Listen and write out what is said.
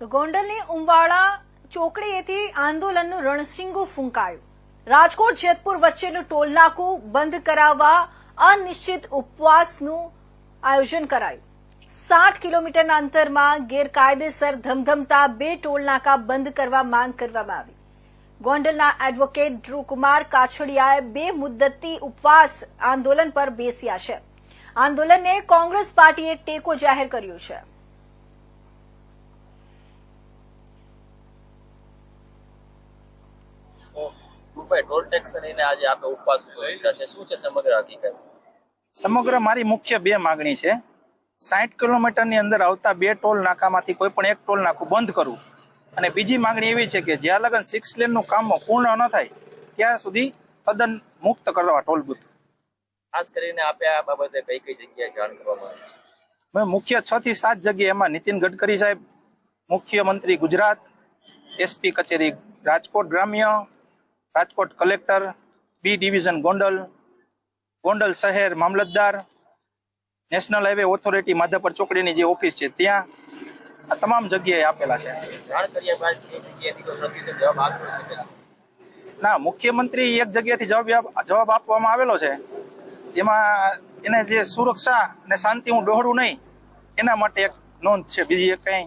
ગોંડલની ઉમવાડા ચોકડીએથી આંદોલનનું રણસિંગું ફૂંકાયું. રાજકોટ જેતપુર વચ્ચેનું ટોલનાકું બંધ કરાવવા અનિશ્ચિત ઉપવાસનું આયોજન કરાયું. 60 કિલોમીટરના અંતરમાં ગેરકાયદેસર ધમધમતા 2 ટોલનાકા બંધ કરવા માંગ કરવામાં આવી. ગોંડલના એડવોકેટ ધ્રુવકુમાર કાછડિયાએ 2 મુદ્દતી ઉપવાસ આંદોલન પર બેસ્યા છે. આંદોલનને કોંગ્રેસ પાર્ટીએ ટેકો જાહેર કર્યો છે. ટોલ ટેક્સ લઈને આજે આપણે ઉપવાસ કર્યા છે. શું છે સમગ્ર હકીકત? સમગ્ર મારી મુખ્ય 2 માંગણી છે. 60 કિલોમીટરની અંદર આવતા 2 ટોલ નાકામાંથી કોઈ પણ એક ટોલ નાકું બંધ કરવું, અને બીજી માંગણી એવી છે કે જ્યાં લગન 6 લેનનું કામ પૂર્ણ ન થાય ત્યાં સુધી તદ્દન મુક્ત કરવા ટોલ બૂથ. ખાસ કરીને આપે આ બાબતે કઈ કઈ જગ્યાએ જાણ કરવામાં મેં મુખ્ય 6 થી 7 જગ્યાએ, એમાં નીતિન ગડકરી સાહેબ, મુખ્યમંત્રી ગુજરાત, એસપી કચેરી રાજકોટ ગ્રામ્ય, Rajkot collector, B division Gondal, Gondal શહેર મામલતદાર, નેશનલ હાઈવે ઓથોરિટી માધાપર ચોકડીની જે ઓફિસ છે ત્યાં, આ તમામ જગ્યાએ આપેલા છે. જાણ કર્યા બાદ એ જગ્યાએથી કોઈ પ્રત્યુત્તર જવાબ આપ્યો છે? ના, મુખ્યમંત્રી એક જગ્યાથી જવાબ આપવામાં આવેલો છે. એમાં એને જે સુરક્ષા અને શાંતિ હું ડહોળું નહીં એના માટે એક નોંધ છે, બીજી એક કંઈ